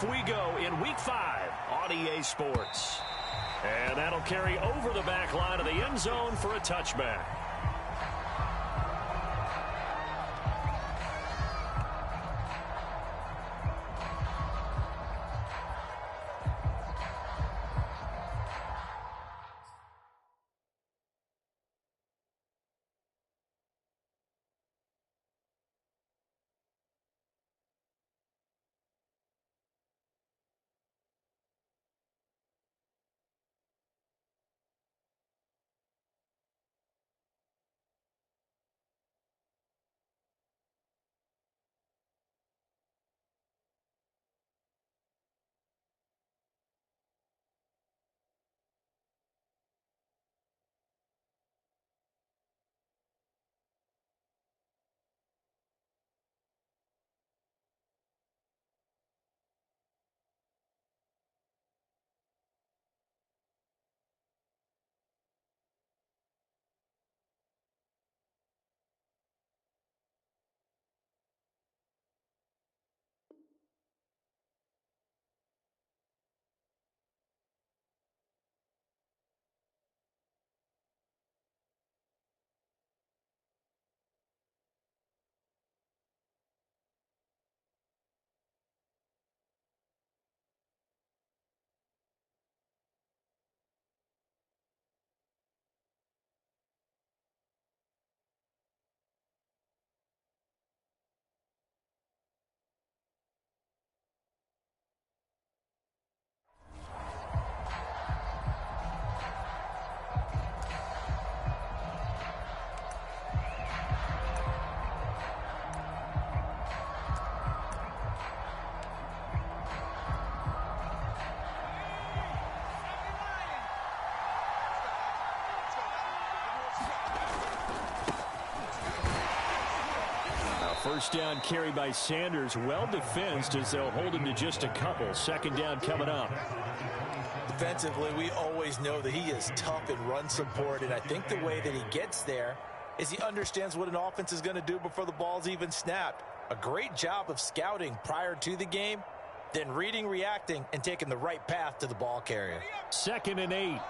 off we go in Week 5 on EA Sports. And that'll carry over the back line of the end zone for a touchback. First down carry by Sanders. Well defensed as they'll hold him to just a couple. Second down coming up. Defensively, we always know that he is tough in run support, and I think the way that he gets there is he understands what an offense is going to do before the ball's even snapped. A great job of scouting prior to the game, then reading, reacting, and taking the right path to the ball carrier. 2nd and 8.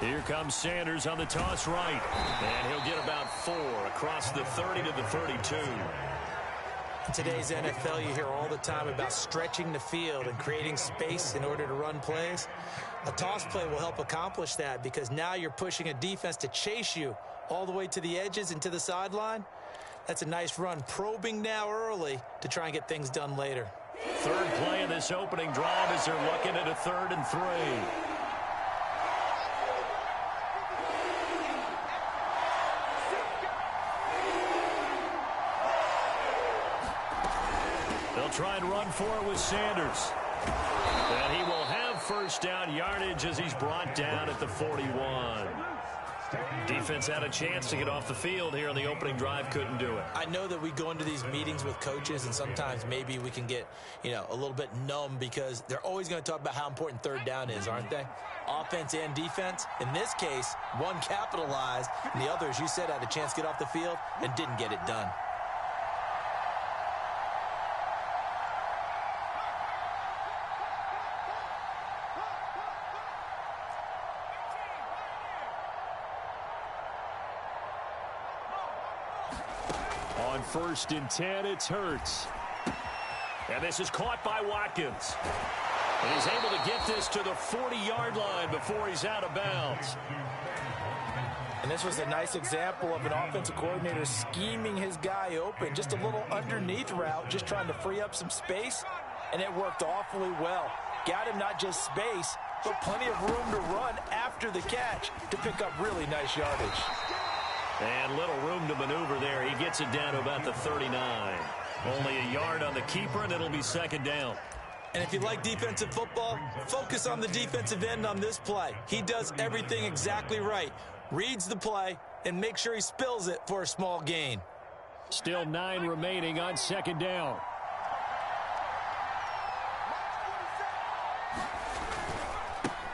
Here comes Sanders on the toss right. And he'll get about 4 across the 30 to the 32. In today's NFL, you hear all the time about stretching the field and creating space in order to run plays. A toss play will help accomplish that because now you're pushing a defense to chase you all the way to the edges and to the sideline. That's a nice run, probing now early to try and get things done later. Third play of this opening drive as they're looking at a 3rd and 3. They'll try and run for it with Sanders. And he will have first down yardage as he's brought down at the 41. Defense had a chance to get off the field here on the opening drive, couldn't do it. I know that we go into these meetings with coaches, and sometimes maybe we can get, a little bit numb because they're always going to talk about how important third down is, aren't they? Offense and defense. In this case, one capitalized, and the other, as you said, had a chance to get off the field and didn't get it done. On 1st and 10, it's Hurts. And this is caught by Watkins. And he's able to get this to the 40-yard line before he's out of bounds. And this was a nice example of an offensive coordinator scheming his guy open. Just a little underneath route, just trying to free up some space. And it worked awfully well. Got him not just space, but plenty of room to run after the catch to pick up really nice yardage. And little room to maneuver there. He gets it down to about the 39. Only a yard on the keeper, and it'll be 2nd down. And if you like defensive football, focus on the defensive end on this play. He does everything exactly right. Reads the play and makes sure he spills it for a small gain. Still 9 remaining on 2nd down.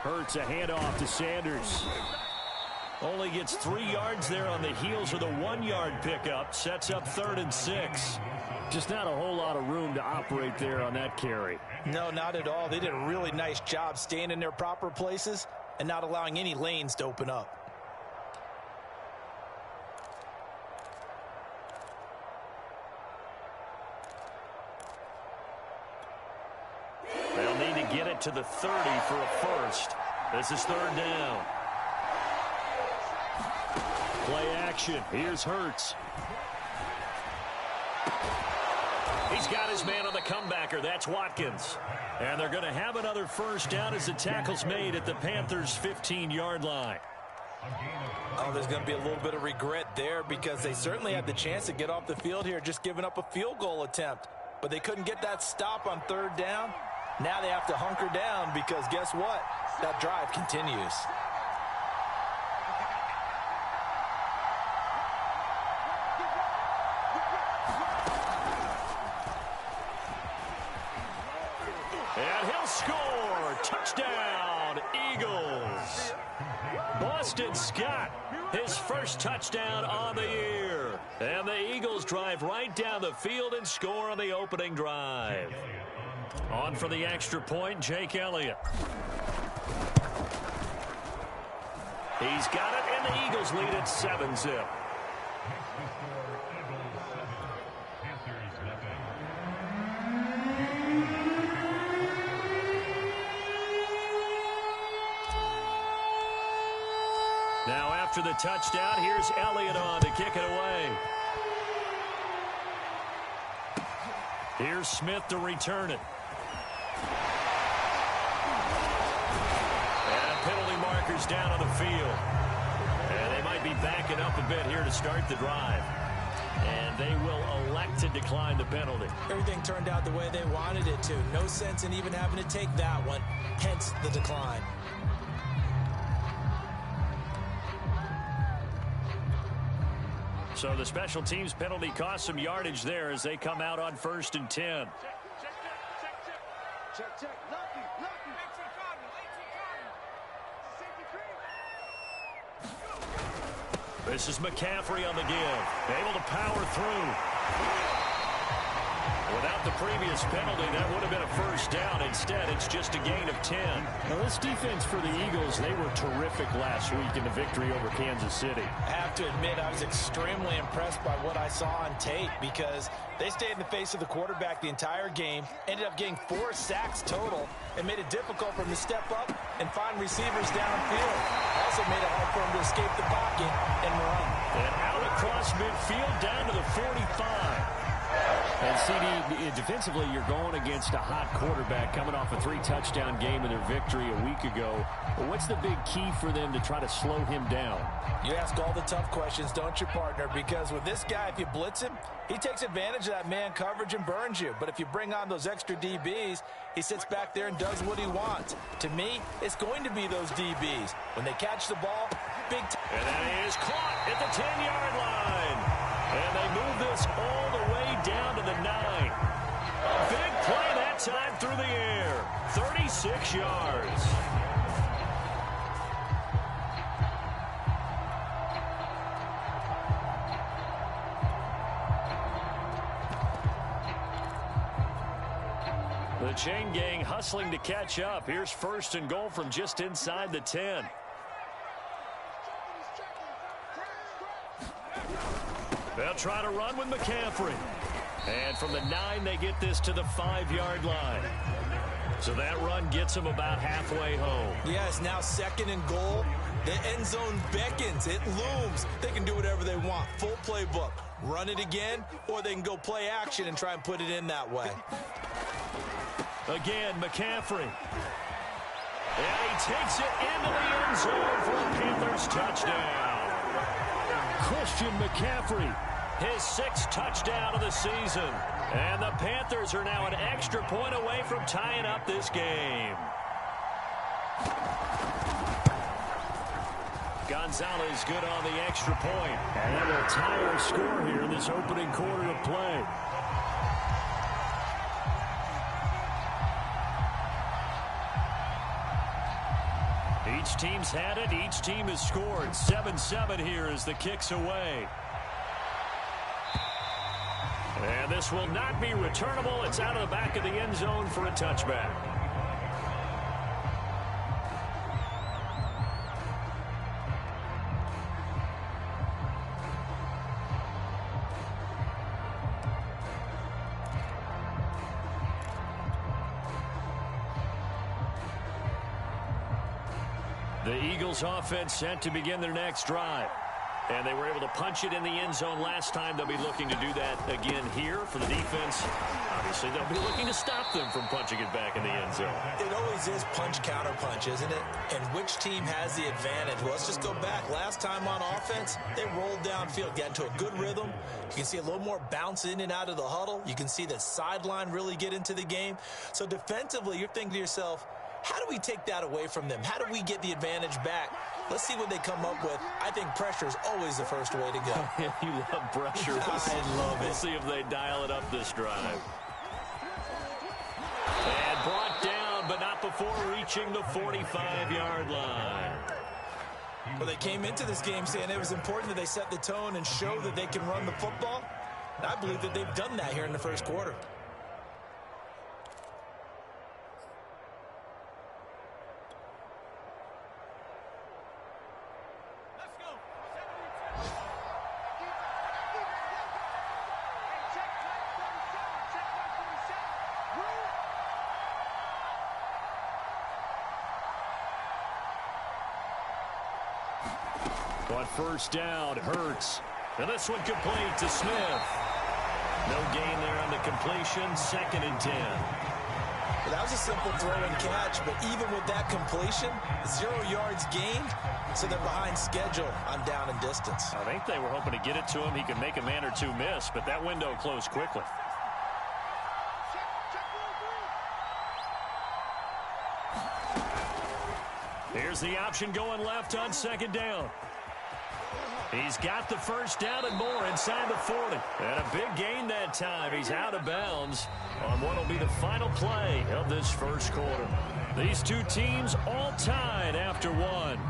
Hurts a handoff to Sanders. Only gets 3 yards there on the heels of the 1-yard pickup. Sets up 3rd and 6. Just not a whole lot of room to operate there on that carry. No, not at all. They did a really nice job staying in their proper places and not allowing any lanes to open up. They'll need to get it to the 30 for a first. This is third down. Play action. Here's Hurts. He's got his man on the comebacker. That's Watkins. And they're going to have another first down as the tackle's made at the Panthers' 15-yard line. Oh, there's going to be a little bit of regret there because they certainly had the chance to get off the field here, just giving up a field goal attempt. But they couldn't get that stop on third down. Now they have to hunker down because guess what? That drive continues. And he'll score. Touchdown, Eagles. Boston Scott, his first touchdown on the year. And the Eagles drive right down the field and score on the opening drive. On for the extra point, Jake Elliott. He's got it, and the Eagles lead at 7-zip. Now after the touchdown, here's Elliott on to kick it away. Here's Smith to return it. And penalty markers down on the field. And they might be backing up a bit here to start the drive. And they will elect to decline the penalty. Everything turned out the way they wanted it to. No sense in even having to take that one, hence the decline. So the special teams penalty cost some yardage there as they come out on 1st and 10. This is McCaffrey on the give. Able to power through. Without the previous penalty, that would have been a first down. Instead, it's just a gain of 10. Now, this defense for the Eagles, they were terrific last week in the victory over Kansas City. I have to admit, I was extremely impressed by what I saw on tape because they stayed in the face of the quarterback the entire game, ended up getting 4 sacks total, and made it difficult for him to step up and find receivers downfield. Also made it hard for him to escape the pocket and run. And out across midfield down to the 45. And CD, defensively, you're going against a hot quarterback coming off a 3-touchdown game in their victory a week ago. But what's the big key for them to try to slow him down? You ask all the tough questions, don't you, partner? Because with this guy, if you blitz him, he takes advantage of that man coverage and burns you. But if you bring on those extra DBs, he sits back there and does what he wants. To me, it's going to be those DBs. When they catch the ball, big time. And that is caught at the 10-yard line. And they move this all the way down to the 9. A big play that time through the air. 36 yards. The chain gang hustling to catch up. Here's 1st and goal from just inside the 10. They'll try to run with McCaffrey. And from the 9, they get this to the 5-yard line. So that run gets them about halfway home. Yes, now 2nd and goal. The end zone beckons. It looms. They can do whatever they want. Full playbook. Run it again, or they can go play action and try and put it in that way. Again, McCaffrey. And he takes it into the end zone for a Panthers touchdown. Christian McCaffrey, his 6th touchdown of the season. And the Panthers are now an extra point away from tying up this game. Gonzalez good on the extra point. And that will tie our score here in this opening quarter of play. Each team's had it. Each team has scored. 7-7 here as the kick's away. And this will not be returnable. It's out of the back of the end zone for a touchback. The Eagles offense set to begin their next drive. And they were able to punch it in the end zone last time. They'll be looking to do that again here for the defense. Obviously, they'll be looking to stop them from punching it back in the end zone. It always is punch-counter-punch, isn't it? And which team has the advantage? Well, let's just go back. Last time on offense, they rolled downfield, got into a good rhythm. You can see a little more bounce in and out of the huddle. You can see the sideline really get into the game. So defensively, you're thinking to yourself, how do we take that away from them? How do we get the advantage back? Let's see what they come up with. I think pressure is always the first way to go. You love pressure. I love it. We'll see if they dial it up this drive. And brought down, but not before reaching the 45-yard line. Well, they came into this game saying it was important that they set the tone and show that they can run the football. And I believe that they've done that here in the first quarter. On first down, Hurts. And this one complete to Smith. No gain there on the completion. 2nd and 10. Well, that was a simple throw and catch, but even with that completion, 0 yards gained, so they're behind schedule on down and distance. I think they were hoping to get it to him. He could make a man or two miss, but that window closed quickly. Here's the option going left on 2nd down. He's got the first down and more inside the 40. And a big gain that time. He's out of bounds on what will be the final play of this first quarter. These two teams all tied after one.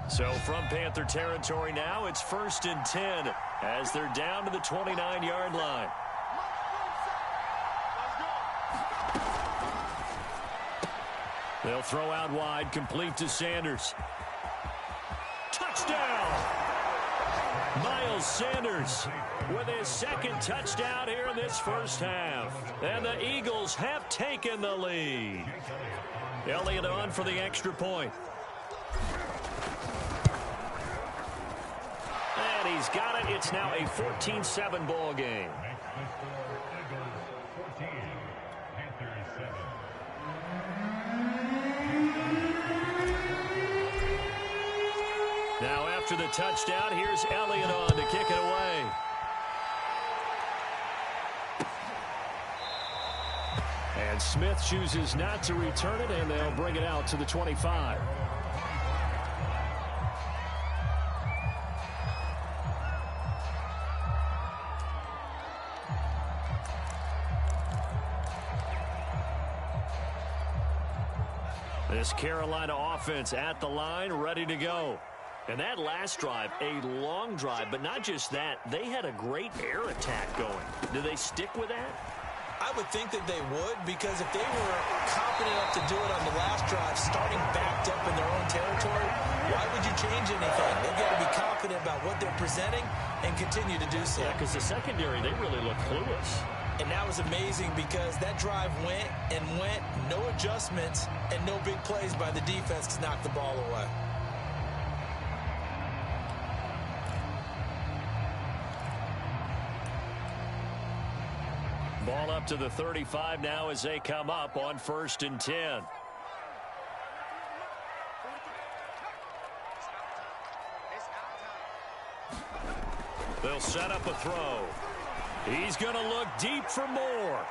So from Panther territory now, it's 1st and 10 as they're down to the 29-yard line. They'll throw out wide, complete to Sanders. Touchdown! Miles Sanders with his 2nd touchdown here in this first half. And the Eagles have taken the lead. Elliott on for the extra point. And he's got it. It's now a 14-7 ball game. Now after the touchdown, here's Elliott on to kick it away. And Smith chooses not to return it, and they'll bring it out to the 25. This Carolina offense at the line, ready to go. And that last drive, a long drive, but not just that. They had a great air attack going. Do they stick with that? I would think that they would, because if they were confident enough to do it on the last drive, starting backed up in their own territory, why would you change anything? They've got to be confident about what they're presenting and continue to do so. Yeah, because the secondary, they really look clueless. And that was amazing because that drive went and went, no adjustments, and no big plays by the defense to knock the ball away. Ball up to the 35 now as they come up on 1st and 10. They'll set up a throw. He's going to look deep for more.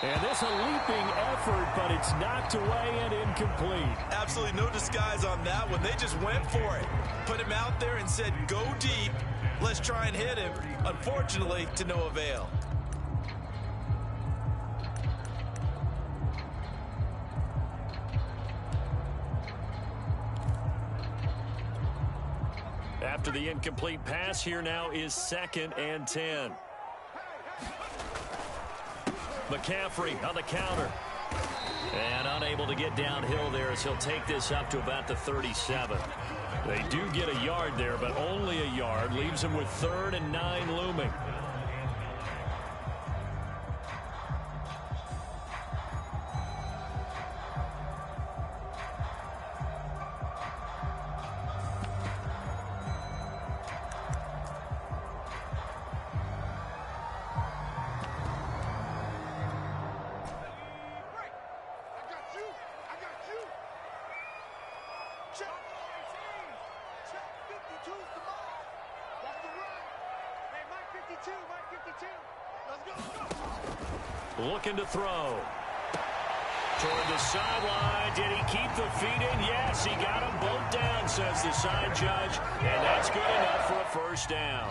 And this a leaping effort, but it's knocked away and incomplete. Absolutely no disguise on that one. They just went for it. Put him out there and said, go deep. Let's try and hit him. Unfortunately, to no avail. After the incomplete pass, here now is 2nd and 10. McCaffrey on the counter. And unable to get downhill there as he'll take this up to about the 37. They do get a yard there, but only a yard. Leaves him with 3rd and 9 looming. Looking to throw. Toward the sideline. Did he keep the feet in? Yes, he got them both down, says the side judge. And that's good enough for a first down.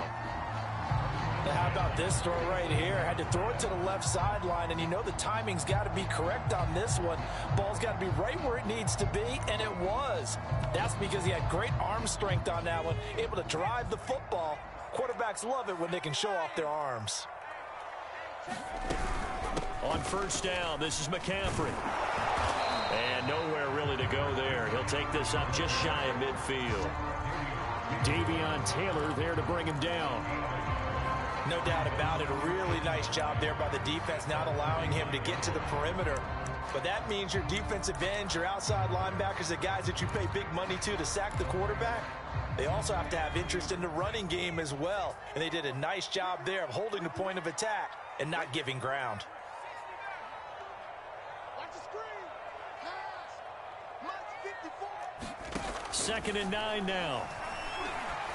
Now, how about this throw right here? Had to throw it to the left sideline, and you know the timing's got to be correct on this one. Ball's got to be right where it needs to be, and it was. That's because he had great arm strength on that one, able to drive the football. Quarterbacks love it when they can show off their arms. On first down, this is McCaffrey. And nowhere really to go there. He'll take this up just shy of midfield. Davion Taylor there to bring him down. No doubt about it. A really nice job there by the defense, not allowing him to get to the perimeter. But that means your defensive ends, your outside linebackers, the guys that you pay big money to sack the quarterback, they also have to have interest in the running game as well. And they did a nice job there of holding the point of attack and not giving ground. 2nd and 9 now.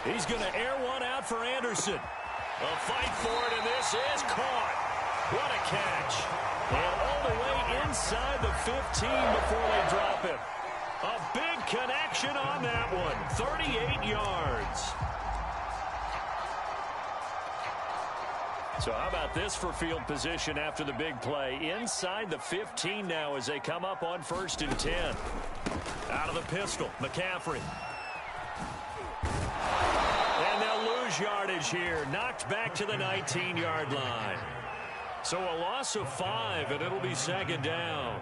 He's going to air one out for Anderson. A fight for it, and this is caught. What a catch. And all the way inside the 15 before they drop him. A big connection on that one. 38 yards. So how about this for field position after the big play? Inside the 15 now as they come up on 1st and 10. Out of the pistol, McCaffrey. And they'll lose yardage here. Knocked back to the 19-yard line. So a loss of 5, and it'll be 2nd down.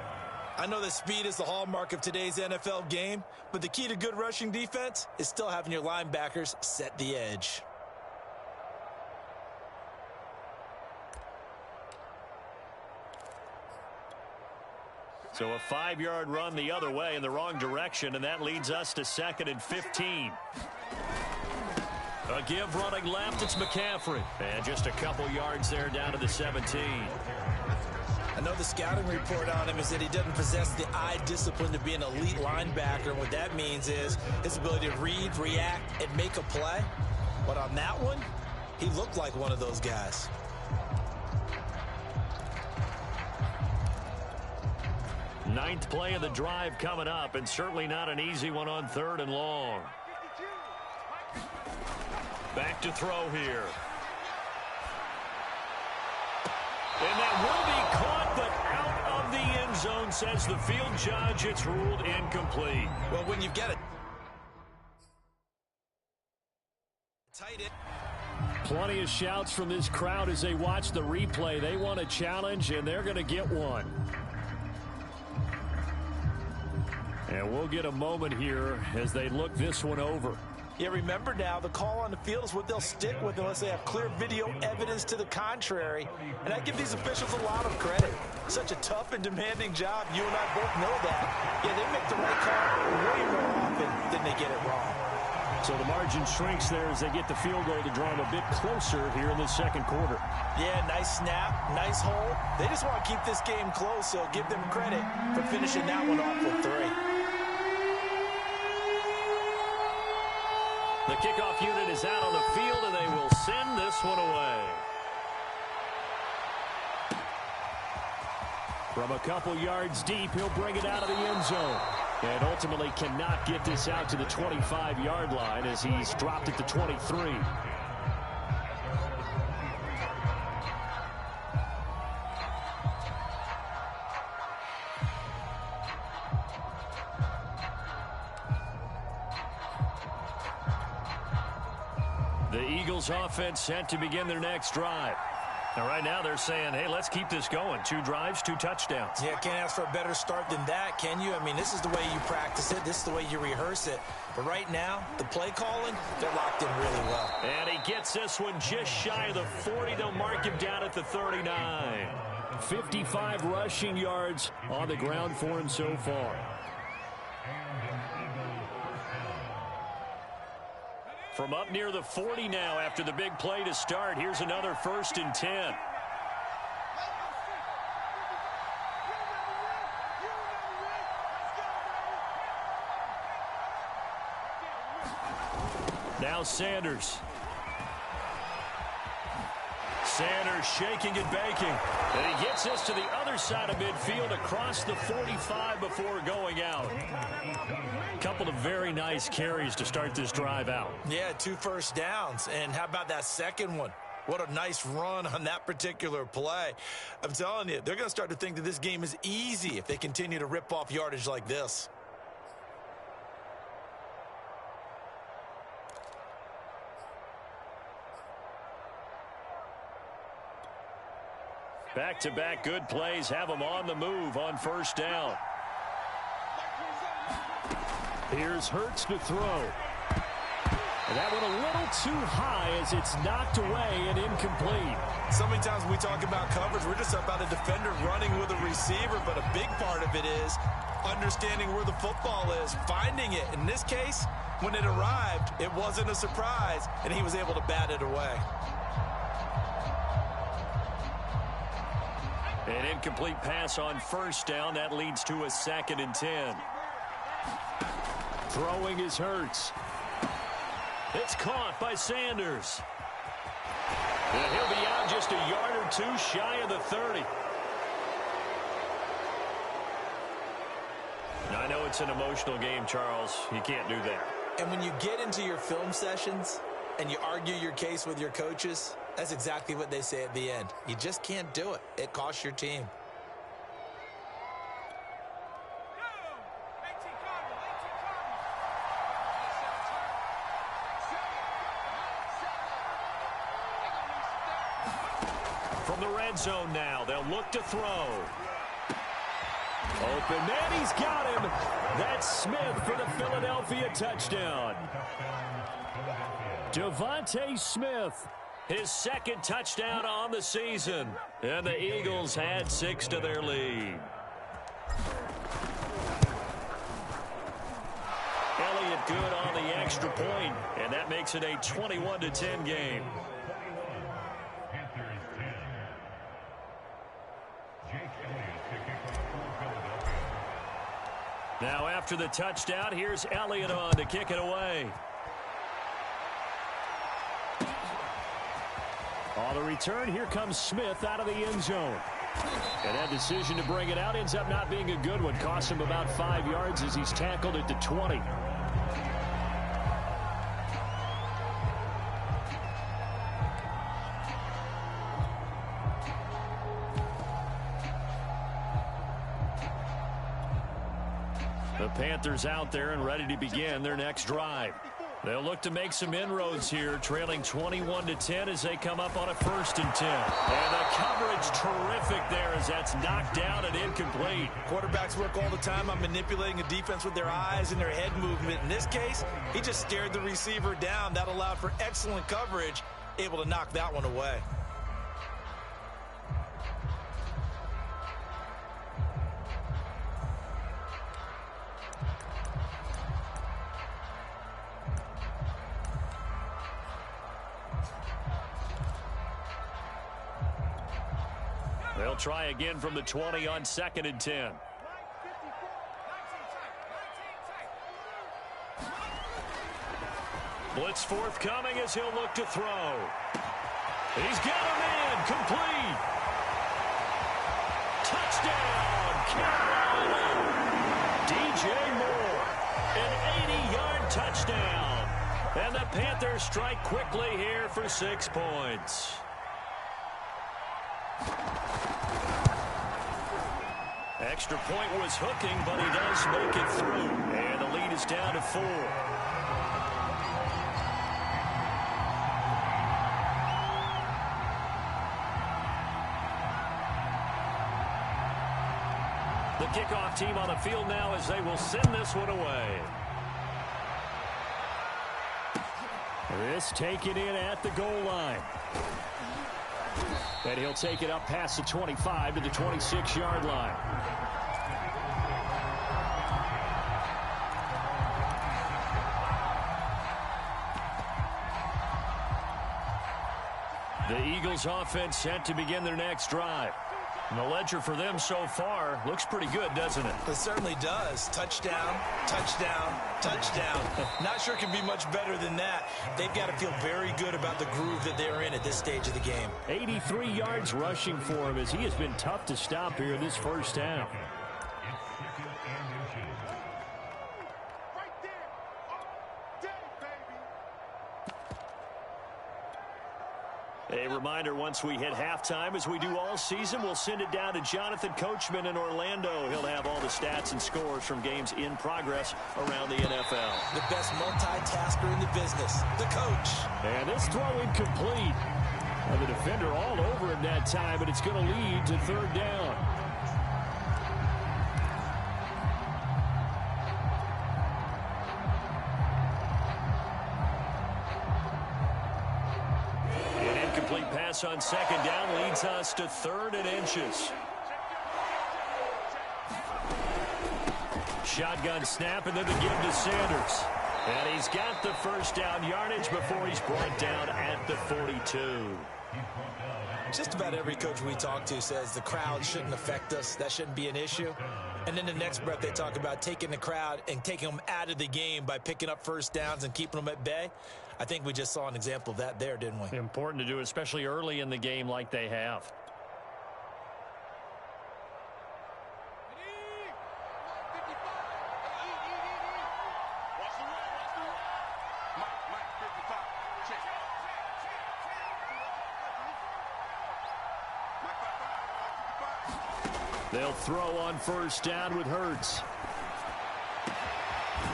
I know that speed is the hallmark of today's NFL game, but the key to good rushing defense is still having your linebackers set the edge. So a 5-yard run the other way in the wrong direction, and that leads us to 2nd and 15. A give running left, it's McCaffrey. And just a couple yards there down to the 17. I know the scouting report on him is that he doesn't possess the eye discipline to be an elite linebacker. What that means is his ability to read, react, and make a play. But on that one, he looked like one of those guys. Ninth play of the drive coming up, and certainly not an easy one on 3rd and long. Back to throw here. And that will be caught, but out of the end zone, says the field judge. It's ruled incomplete. Well, when you've got a tight end. Plenty of shouts from this crowd as they watch the replay. They want a challenge, and they're going to get one. And we'll get a moment here as they look this one over. Yeah, remember now, the call on the field is what they'll stick with unless they have clear video evidence to the contrary. And I give these officials a lot of credit. Such a tough and demanding job. You and I both know that. Yeah, they make the right call way more often than they get it wrong. So the margin shrinks there as they get the field goal to draw them a bit closer here in the 2nd quarter. Yeah, nice snap, nice hold. They just want to keep this game close, so give them credit for finishing that one off with 3. The kickoff unit is out on the field, and they will send this one away. From a couple yards deep, he'll bring it out of the end zone. And ultimately cannot get this out to the 25-yard line as he's dropped it to 23. The Eagles offense set to begin their next drive. And right now they're saying, hey, let's keep this going. 2 drives, 2 touchdowns. Yeah, can't ask for a better start than that, can you? I mean, this is the way you practice it. This is the way you rehearse it. But right now, the play calling, they're locked in really well. And he gets this one just shy of the 40. They'll mark him down at the 39. 55 rushing yards on the ground for him so far. From up near the 40 now after the big play to start. Here's another 1st and 10. Now Sanders. Sanders shaking and baking. And he gets this to the other side of midfield across the 45 before going out. Couple of very nice carries to start this drive out. Yeah, 2 first downs. And how about that second one? What a nice run on that particular play. I'm telling you, they're going to start to think that this game is easy if they continue to rip off yardage like this. Back-to-back good plays have them on the move on 1st down. Here's Hurts to throw. And that one a little too high as it's knocked away and incomplete. So many times when we talk about coverage, we're just about a defender running with a receiver, but a big part of it is understanding where the football is, finding it. In this case, when it arrived, it wasn't a surprise, and he was able to bat it away. An incomplete pass on 1st down. That leads to a 2nd and 10. Throwing is Hurts. It's caught by Sanders. And he'll be out just a yard or 2 shy of the 30. Now, I know it's an emotional game, Charles. You can't do that. And when you get into your film sessions and you argue your case with your coaches, that's exactly what they say at the end. You just can't do it. It costs your team. From the red zone now, they'll look to throw. Open man, he's got him. That's Smith for the Philadelphia touchdown. Devontae Smith, his 2nd touchdown on the season. And the Eagles had 6 to their lead. Elliott good on the extra point, and that makes it a 21-10 game. Now after the touchdown, here's Elliott on to kick it away. On the return, here comes Smith out of the end zone. And that decision to bring it out ends up not being a good one. Costs him about 5 yards as he's tackled at the 20. The Panthers out there and ready to begin their next drive. They'll look to make some inroads here, trailing 21-10 as they come up on a 1st and 10. And the coverage terrific there as that's knocked down and incomplete. Quarterbacks work all the time on manipulating a defense with their eyes and their head movement. In this case, he just stared the receiver down. That allowed for excellent coverage, able to knock that one away. They'll try again from the 20 on 2nd and 10. Blitz forthcoming as he'll look to throw. He's got a man complete. Touchdown, Carolina. DJ Moore, an 80-yard touchdown. And the Panthers strike quickly here for 6 points. Extra point was hooking, but he does make it through. And the lead is down to 4. The kickoff team on the field now as they will send this one away. This taken in at the goal line. And he'll take it up past the 25 to the 26-yard line. The Eagles offense set to begin their next drive. And the ledger for them so far looks pretty good, doesn't it? It certainly does. Touchdown, touchdown, touchdown. Not sure it can be much better than that. They've got to feel very good about the groove that they're in at this stage of the game. 83 yards rushing for him as he has been tough to stop here this first half. A reminder, once we hit halftime, as we do all season, we'll send it down to Jonathan Coachman in Orlando. He'll have all the stats and scores from games in progress around the NFL. The best multitasker in the business, the coach. And this throw incomplete. And the defender all over him that time, but it's going to lead to third down. Pass on second down leads us to 3rd and inches. Shotgun snap, and then the give to Sanders. And he's got the first down yardage before he's brought down at the 42. Just about every coach we talk to says the crowd shouldn't affect us. That shouldn't be an issue. And then the next breath they talk about taking the crowd and taking them out of the game by picking up first downs and keeping them at bay. I think we just saw an example of that there, didn't we? Important to do, especially early in the game like they have. They'll throw on first down with Hurts.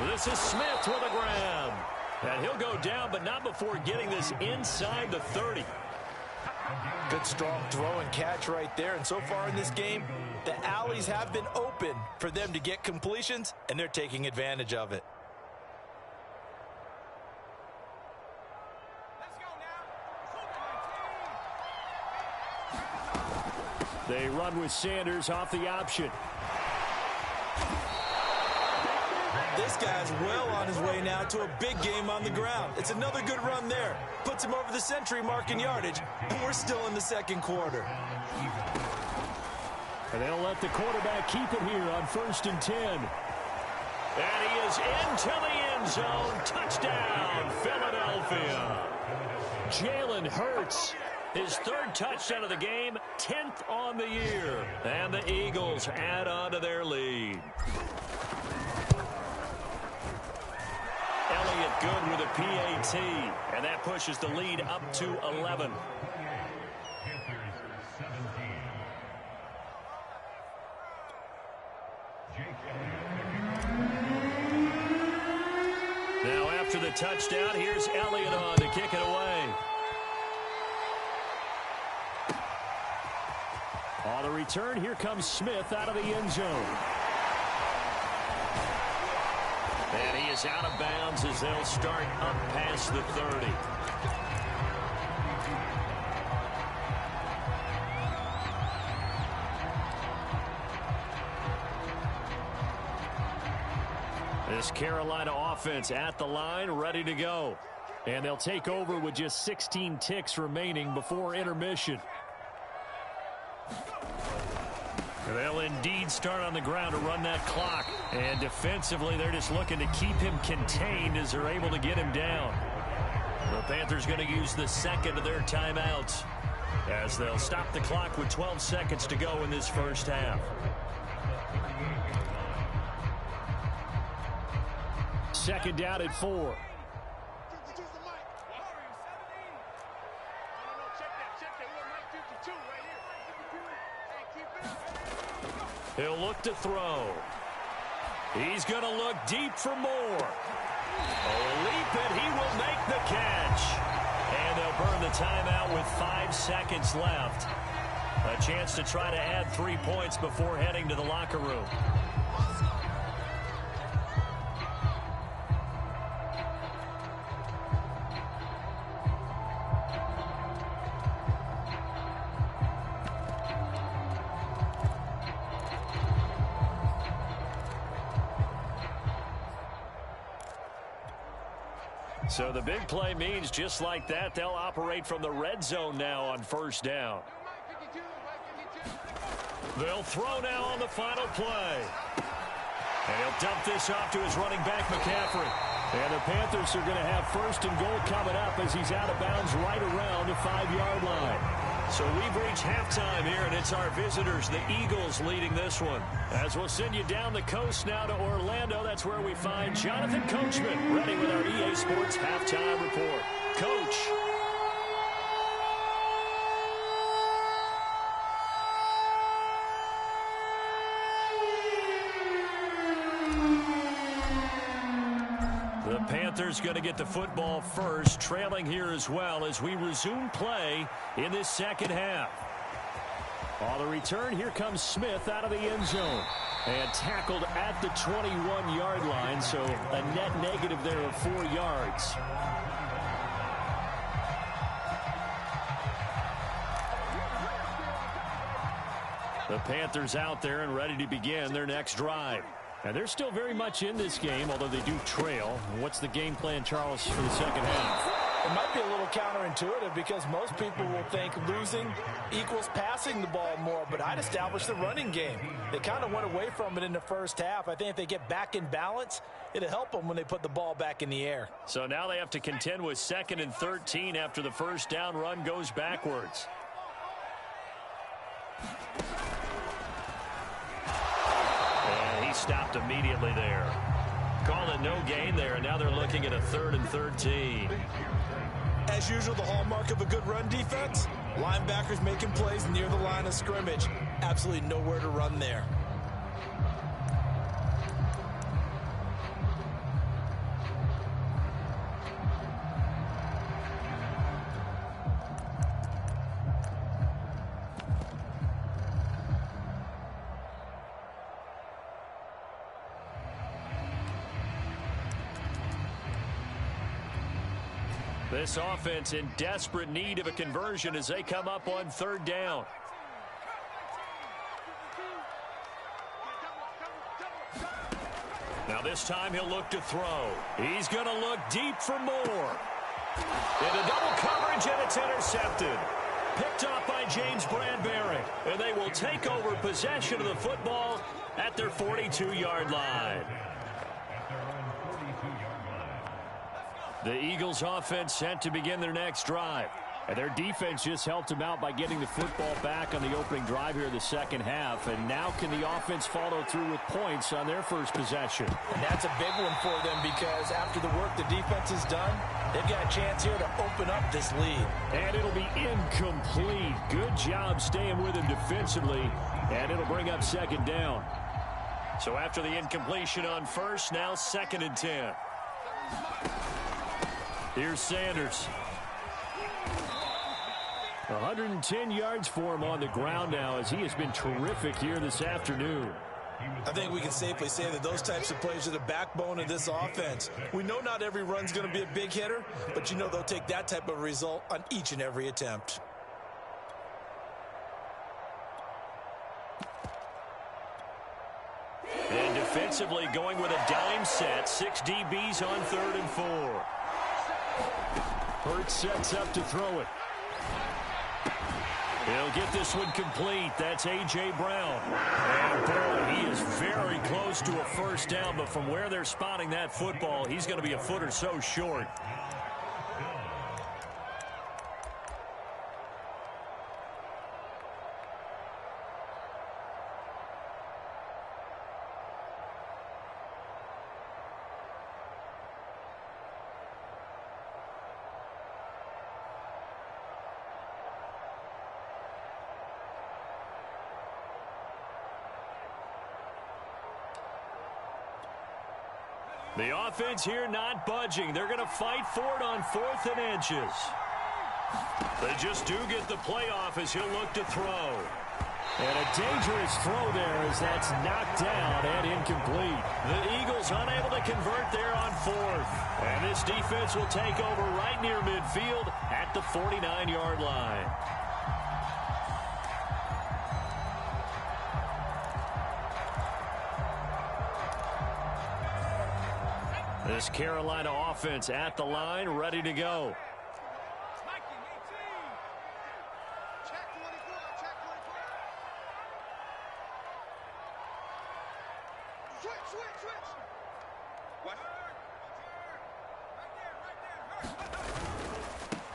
This is Smith with a grab. And he'll go down, but not before getting this inside the 30. Good, strong throw and catch right there. And so far in this game, the alleys have been open for them to get completions, and they're taking advantage of it. They run with Sanders off the option. This guy's well on his way now to a big game on the ground. It's another good run there. Puts him over the century mark in yardage, and we're still in the second quarter. And they'll let the quarterback keep it here on 1st and 10. And he is into the end zone. Touchdown, Philadelphia. Jalen Hurts, his 3rd touchdown of the game, 10th on the year. And the Eagles add on to their lead. Elliott good with a PAT, and that pushes the lead up to 11. Now after the touchdown, here's Elliott on to kick it away. On the return, here comes Smith out of the end zone. And he is out of bounds as they'll start up past the 30. This Carolina offense at the line, ready to go. And they'll take over with just 16 ticks remaining before intermission. They'll indeed start on the ground to run that clock. And defensively, they're just looking to keep him contained as they're able to get him down. The Panthers going to use the second of their timeouts as they'll stop the clock with 12 seconds to go in this first half. Second down at 4. He'll look to throw. He's going to look deep for more. Oh, leap it. He will make the catch. And they'll burn the timeout with 5 seconds left. A chance to try to add 3 points before heading to the locker room. So the big play means just like that, they'll operate from the red zone now on first down. They'll throw now on the final play. And he'll dump this off to his running back, McCaffrey. And the Panthers are going to have first and goal coming up as he's out of bounds right around the 5-yard line. So we've reached halftime here, and it's our visitors, the Eagles, leading this one. As we'll send you down the coast now to Orlando, that's where we find Jonathan Coachman, ready with our EA Sports halftime report. Coach. The Panthers going to get the football first, trailing here as well as we resume play in this second half. On the return, here comes Smith out of the end zone. And tackled at the 21-yard line, so a net negative there of 4 yards. The Panthers out there and ready to begin their next drive. And they're still very much in this game, although they do trail. What's the game plan, Charles, for the second half? It might be a little counterintuitive because most people will think losing equals passing the ball more, but I'd establish the running game. They kind of went away from it in the first half. I think if they get back in balance, it'll help them when they put the ball back in the air. So now they have to contend with 2nd and 13 after the first down run goes backwards. And he stopped immediately there. Call it no gain there, and now they're looking at a 3rd and 13. As usual, the hallmark of a good run defense, linebackers making plays near the line of scrimmage. Absolutely nowhere to run there. This offense in desperate need of a conversion as they come up on 3rd down. Now this time he'll look to throw. He's going to look deep for more. Into double coverage, and it's intercepted. Picked off by James Bradbury. And they will take over possession of the football at their 42-yard line. The Eagles offense set to begin their next drive. And their defense just helped them out by getting the football back on the opening drive here in the second half. And now can the offense follow through with points on their first possession? And that's a big one for them because after the work the defense has done, they've got a chance here to open up this lead. And it'll be incomplete. Good job staying with him defensively. And it'll bring up 2nd down. So after the incompletion on first, now 2nd and 10. Here's Sanders. 110 yards for him on the ground now as he has been terrific here this afternoon. I think we can safely say that those types of plays are the backbone of this offense. We know not every run's going to be a big hitter, but you know they'll take that type of result on each and every attempt. And defensively going with a dime set. 6 DBs on 3rd and 4. Hurts sets up to throw it. He'll get this one complete. That's A.J. Brown. And boy, he is very close to a first down, but from where they're spotting that football, he's going to be a foot or so short. The offense here not budging. They're going to fight for it on 4th and inches. They just do get the playoff as he'll look to throw. And a dangerous throw there as that's knocked down and incomplete. The Eagles unable to convert there on fourth. And this defense will take over right near midfield at the 49-yard line. This Carolina offense at the line, ready to go.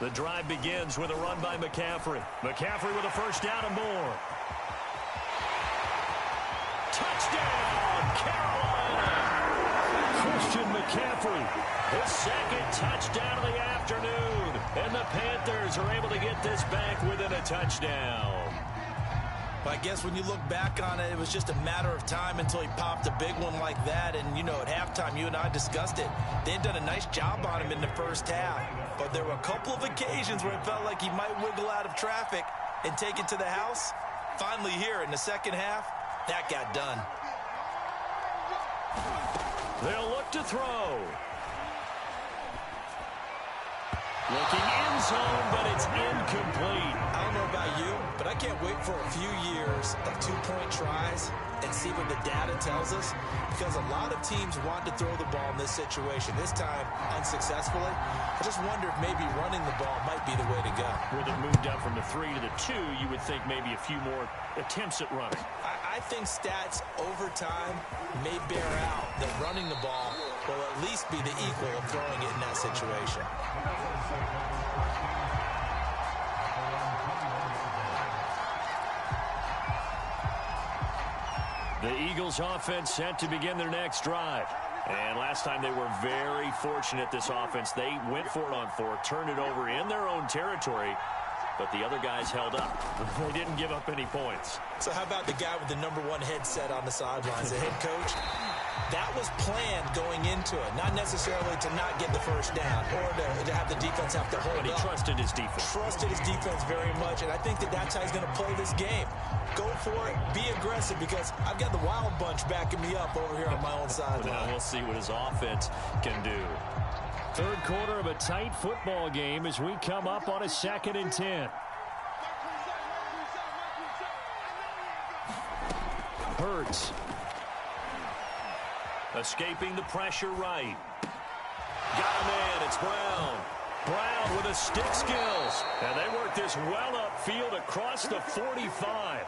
The drive begins with a run by McCaffrey. McCaffrey with a first down and more. Touchdown, Carolina! Christian McCaffrey, his second touchdown of the afternoon. And the Panthers are able to get this back within a touchdown. I guess when you look back on it, it was just a matter of time until he popped a big one like that. And, you know, at halftime, you and I discussed it. They had done a nice job on him in the first half. But there were a couple of occasions where it felt like he might wiggle out of traffic and take it to the house. Finally here in the second half, that got done. They'll look to throw. Looking in zone, but it's incomplete. I don't know about you, but I can't wait for a few years of two-point tries and see what the data tells us, because a lot of teams want to throw the ball in this situation. This time, unsuccessfully. I just wonder if maybe running the ball might be the way to go. With it moved up from the 3 to the 2, you would think maybe a few more attempts at running. I think stats over time may bear out that running the ball will at least be the equal of throwing it in that situation. The Eagles offense set to begin their next drive. And last time they were very fortunate, this offense. They went for it on 4, turned it over in their own territory, but the other guys held up. They didn't give up any points. So how about the guy with the #1 headset on the sidelines, the head coach? That was planned going into it, not necessarily to not get the first down or to have the defense have to hold up. But he trusted his defense. Trusted his defense very much, and I think that that's how he's going to play this game. Go for it, be aggressive, because I've got the wild bunch backing me up over here on my own sideline. Now we'll see what his offense can do. Third quarter of a tight football game as we come up on a 2nd and 10. Hurts. Escaping the pressure right. Got a man, it's Brown. Brown with his stick skills. And they work this well upfield across the 45.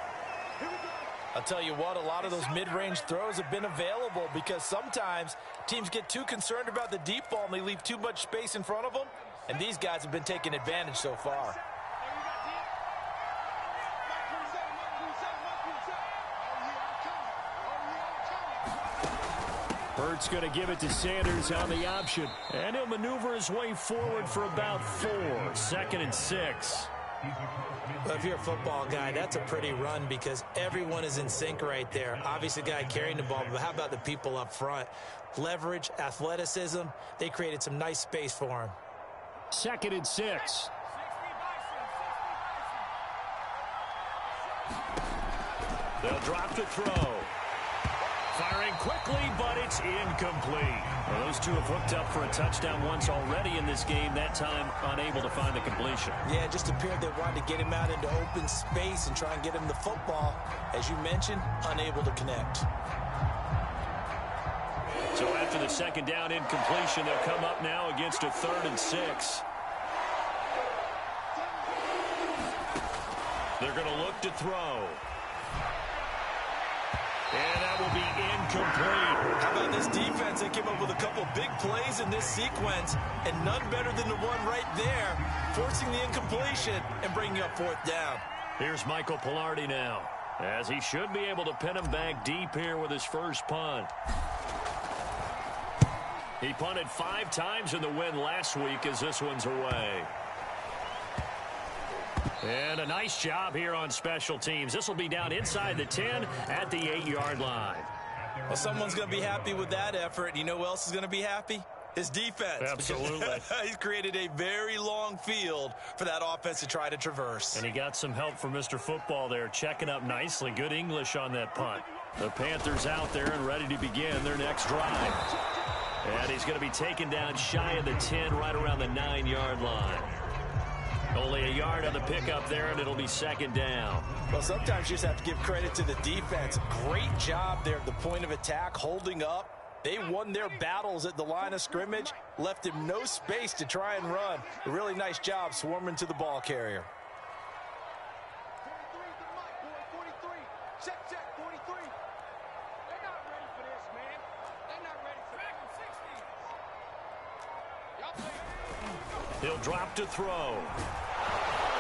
I'll tell you what, a lot of those mid-range throws have been available because sometimes teams get too concerned about the deep ball and they leave too much space in front of them. And these guys have been taking advantage so far. Hurts going to give it to Sanders on the option. And he'll maneuver his way forward for about 4. 2nd and 6. Well, if you're a football guy, that's a pretty run because everyone is in sync right there. Obviously, the guy carrying the ball, but how about the people up front? Leverage, athleticism, they created some nice space for him. 2nd and 6. They'll drop the throw. Firing quickly, but it's incomplete. Well, those two have hooked up for a touchdown once already in this game, that time unable to find the completion. Yeah, it just appeared they wanted to get him out into open space and try and get him the football. As you mentioned, unable to connect. So after the 2nd down incompletion, they'll come up now against a 3rd and 6. They're going to look to throw. And that will be incomplete. How about this defense? They came up with a couple big plays in this sequence, and none better than the one right there, forcing the incompletion and bringing up 4th down. Here's Michael Pilardi now, as he should be able to pin him back deep here with his first punt. He punted 5 times in the win last week as this one's away. And a nice job here on special teams. This will be down inside the 10 at the 8-yard line. Well, someone's going to be happy with that effort. You know who else is going to be happy? His defense. Absolutely. He's created a very long field for that offense to try to traverse. And he got some help from Mr. Football there, checking up nicely. Good English on that punt. The Panthers out there and ready to begin their next drive. And he's going to be taken down shy of the 10, right around the 9-yard line. Only a yard on the pickup there, and it'll be second down. Well, sometimes you just have to give credit to the defense. Great job there at the point of attack, holding up. They won their battles at the line of scrimmage, left him no space to try and run. A really nice job swarming to the ball carrier. 43, check, 43. They're not ready for this, man. They're not ready for it. He'll drop to throw.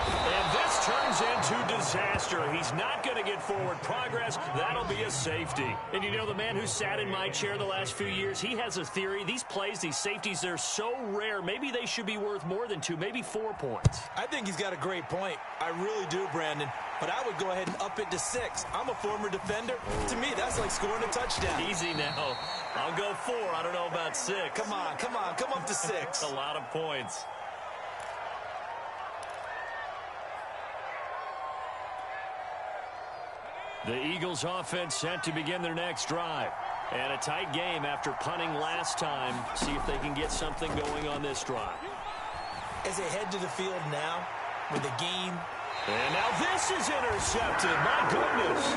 And this turns into disaster. He's not going to get forward progress. That'll be a safety. And you know, the man who sat in my chair the last few years, he has a theory. These plays, these safeties, they're so rare. Maybe they should be worth more than 2, maybe 4 points. I think he's got a great point. I really do, Brandon. But I would go ahead and up it to 6. I'm a former defender. To me, that's like scoring a touchdown. Easy now. I'll go 4. I don't know about 6. Come on. Come up to 6. A lot of points. The Eagles offense set to begin their next drive. And a tight game after punting last time. See if they can get something going on this drive. As they head to the field now with the game. And now this is intercepted. My goodness.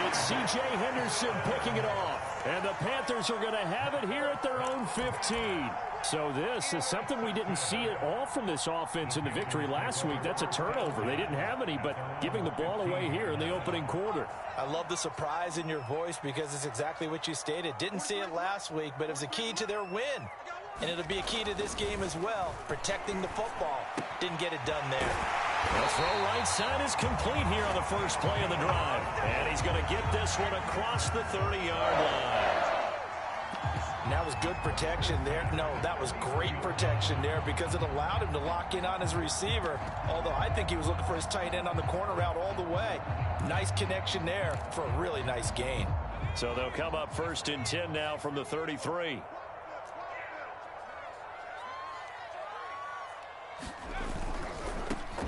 It's C.J. Henderson picking it off. And the Panthers are going to have it here at their own 15. So this is something we didn't see at all from this offense in the victory last week. That's a turnover. They didn't have any, but giving the ball away here in the opening quarter. I love the surprise in your voice because it's exactly what you stated. Didn't see it last week, but it was a key to their win. And it'll be a key to this game as well, protecting the football. Didn't get it done there. The throw right side is complete here on the first play of the drive. And he's going to get this one across the 30-yard line. And that was good protection there. No, that was great protection there because it allowed him to lock in on his receiver. Although I think he was looking for his tight end on the corner route all the way. Nice connection there for a really nice gain. So they'll come up first and 10 now from the 33.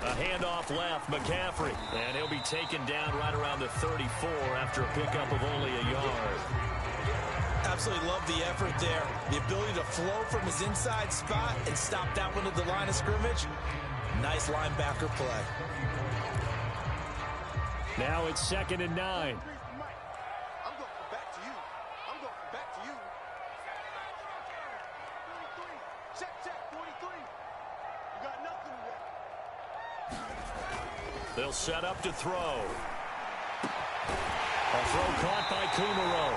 A handoff left, McCaffrey. And he'll be taken down right around the 34 after a pickup of only a yard. Absolutely love the effort there. The ability to flow from his inside spot and stop that one at the line of scrimmage. Nice linebacker play. Now it's 2nd and 9. I'm going back to you. I'm going back to you. 43, check, 43. You got nothing there. They'll set up to throw. A throw caught by Kumaro.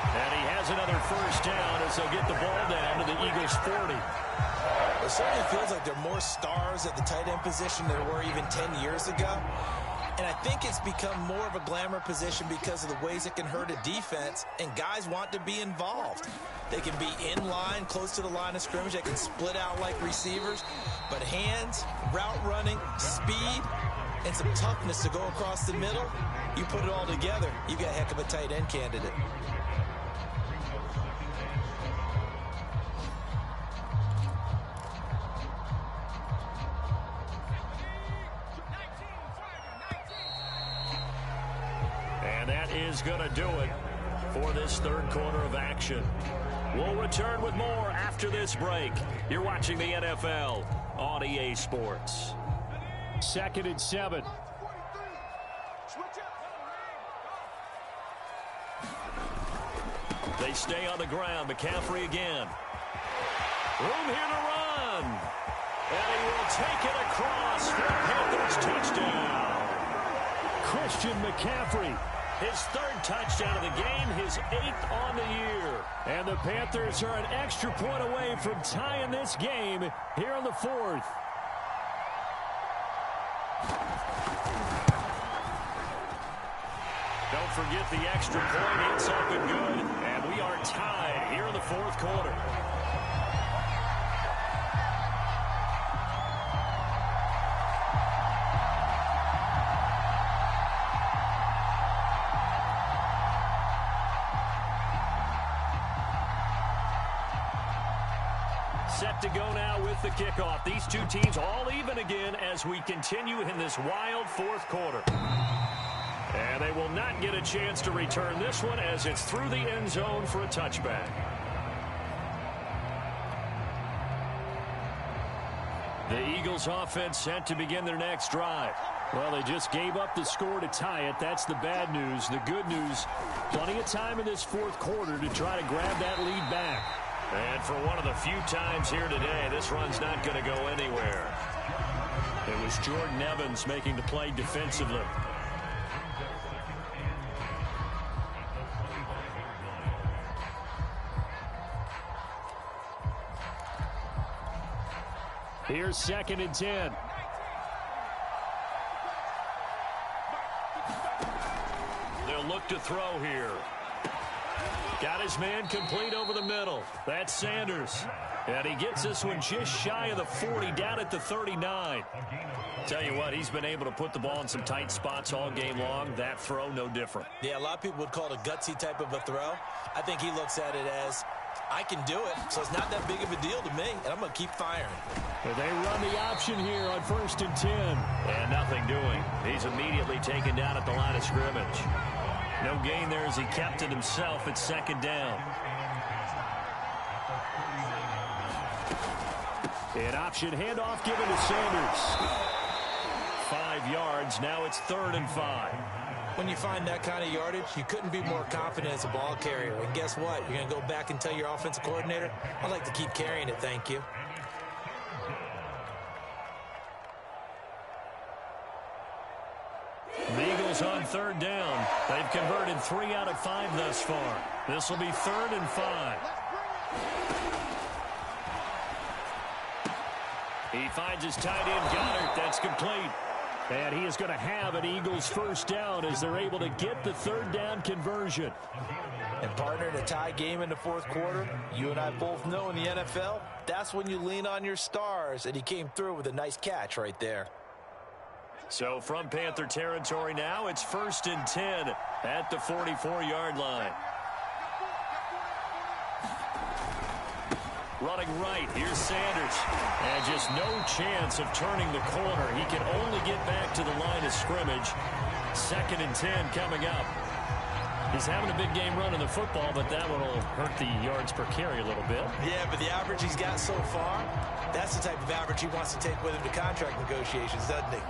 And he has another first down as they'll get the ball down to the Eagles' 40. It certainly feels like there are more stars at the tight end position than there were even 10 years ago. And I think it's become more of a glamour position because of the ways it can hurt a defense, and guys want to be involved. They can be in line, close to the line of scrimmage. They can split out like receivers. But hands, route running, speed, and some toughness to go across the middle, you put it all together, you've got a heck of a tight end candidate. And that is going to do it for this third quarter of action. We'll return with more after this break. You're watching the NFL on EA Sports. 2nd and 7. They stay on the ground. McCaffrey again. Room here to run. And he will take it across for a Panthers touchdown. Christian McCaffrey. His 3rd touchdown of the game, his 8th on the year. And the Panthers are an extra point away from tying this game here on the 4th. Don't forget the extra point. It's up and good. And we are tied here in the 4th quarter. Set to go now with the kickoff. These two teams all even again as we continue in this wild fourth quarter. And they will not get a chance to return this one as it's through the end zone for a touchback. The Eagles offense set to begin their next drive. Well, they just gave up the score to tie it. That's the bad news. The good news, plenty of time in this fourth quarter to try to grab that lead back. And for one of the few times here today, this run's not going to go anywhere. It was Jordan Evans making the play defensively. Here's 2nd and 10. They'll look to throw here. Got his man complete over the middle. That's Sanders. And he gets this one just shy of the 40, down at the 39. Tell you what, he's been able to put the ball in some tight spots all game long. That throw, no different. Yeah, a lot of people would call it a gutsy type of a throw. I think he looks at it as, I can do it, so it's not that big of a deal to me, and I'm going to keep firing. But they run the option here on 1st and 10. And nothing doing. He's immediately taken down at the line of scrimmage. No gain there as he kept it himself at 2nd down. An option handoff given to Sanders. 5 yards. Now it's 3rd and 5. When you find that kind of yardage, you couldn't be more confident as a ball carrier. And guess what? You're going to go back and tell your offensive coordinator, I'd like to keep carrying it, thank you. The Eagles on 3rd down. They've converted 3 out of 5 thus far. This will be 3rd and 5. He finds his tight end, Goddard. That's complete. And he is going to have an Eagles first down as they're able to get the 3rd down conversion. And partner, in a tie game in the fourth quarter, you and I both know in the NFL, that's when you lean on your stars. And he came through with a nice catch right there. So from Panther territory now, it's 1st and 10 at the 44-yard line. Running right, here's Sanders. And just no chance of turning the corner. He can only get back to the line of scrimmage. 2nd and 10 coming up. He's having a big game running the football, but that one will hurt the yards per carry a little bit. Yeah, but the average he's got so far, that's the type of average he wants to take with him to contract negotiations, doesn't he?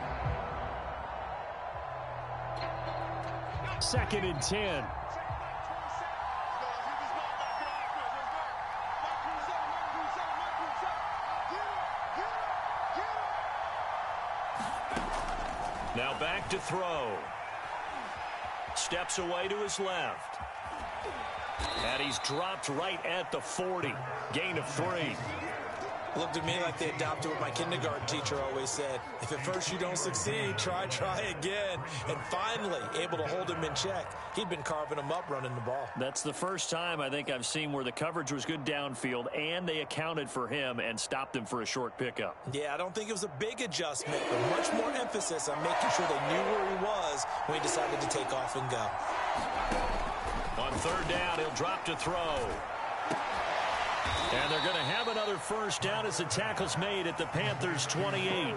2nd and 10. Now back to throw. Steps away to his left. And he's dropped right at the 40. Gain of 3. Looked at me like they adopted what my kindergarten teacher always said. If at first you don't succeed, try again. And finally, able to hold him in check. He'd been carving him up running the ball. That's the first time I think I've seen where the coverage was good downfield and they accounted for him and stopped him for a short pickup. Yeah, I don't think it was a big adjustment, but much more emphasis on making sure they knew where he was when he decided to take off and go. On 3rd down, he'll drop to throw. And they're going to have another first down as the tackle's made at the Panthers' 28. Well,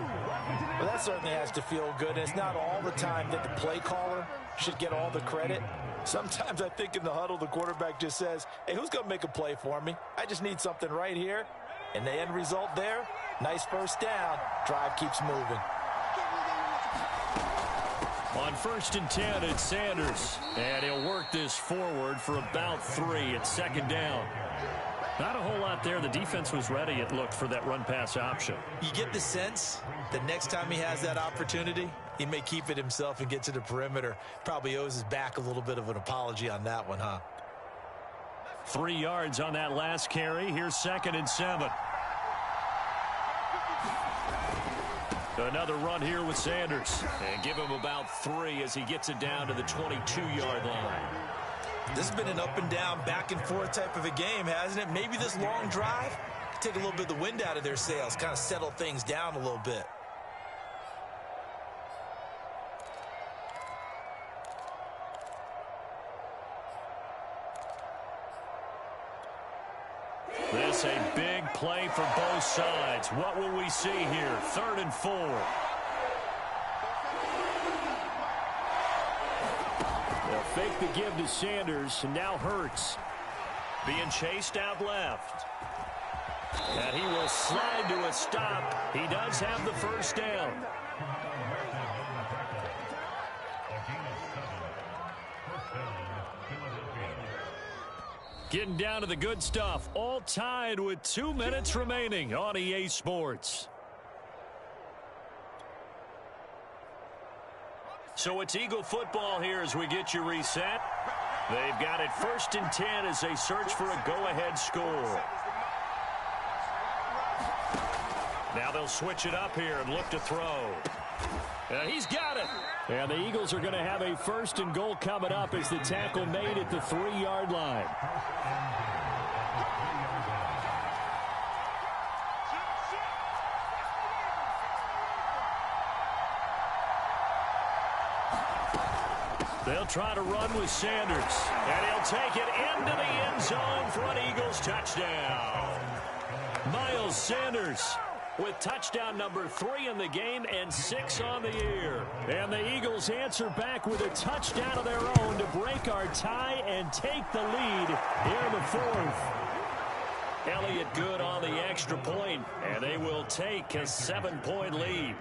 that certainly has to feel good. It's not all the time that the play caller should get all the credit. Sometimes I think in the huddle, the quarterback just says, hey, who's going to make a play for me? I just need something right here. And the end result there, nice first down. Drive keeps moving. On 1st and 10, it's Sanders. And he'll work this forward for about 3 at 2nd down. Not a whole lot there. The defense was ready, it looked, for that run-pass option. You get the sense that next time he has that opportunity, he may keep it himself and get to the perimeter. Probably owes his back a little bit of an apology on that one, huh? 3 yards on that last carry. Here's 2nd and 7. Another run here with Sanders. And give him about 3 as he gets it down to the 22-yard line. This has been an up and down, back and forth type of a game, hasn't it? Maybe this long drive could take a little bit of the wind out of their sails, kind of settle things down a little bit. This this a big play for both sides. What will we see here? 3rd and 4. They'll fake the give to Sanders, and now Hurts. Being chased out left. And he will slide to a stop. He does have the first down. Getting down to the good stuff. All tied with 2 minutes remaining on EA Sports. So it's Eagle football here as we get you reset. They've got it 1st and 10 as they search for a go-ahead score. Now they'll switch it up here and look to throw. He's got it. And the Eagles are going to have a 1st and goal coming up as the tackle made at the 3-yard line. They'll try to run with Sanders. And he'll take it into the end zone for an Eagles touchdown. Miles Sanders with touchdown number 3 in the game and 6 on the year. And the Eagles answer back with a touchdown of their own to break our tie and take the lead here in the 4th. Elliott good on the extra point, and they will take a 7-point lead.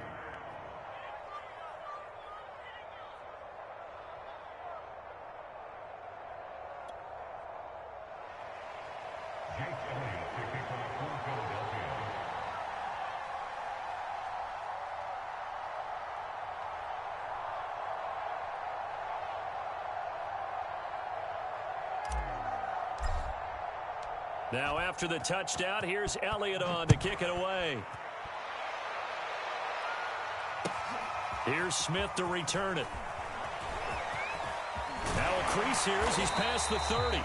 Now after the touchdown, here's Elliott on to kick it away. Here's Smith to return it. Now a crease here as he's past the 30.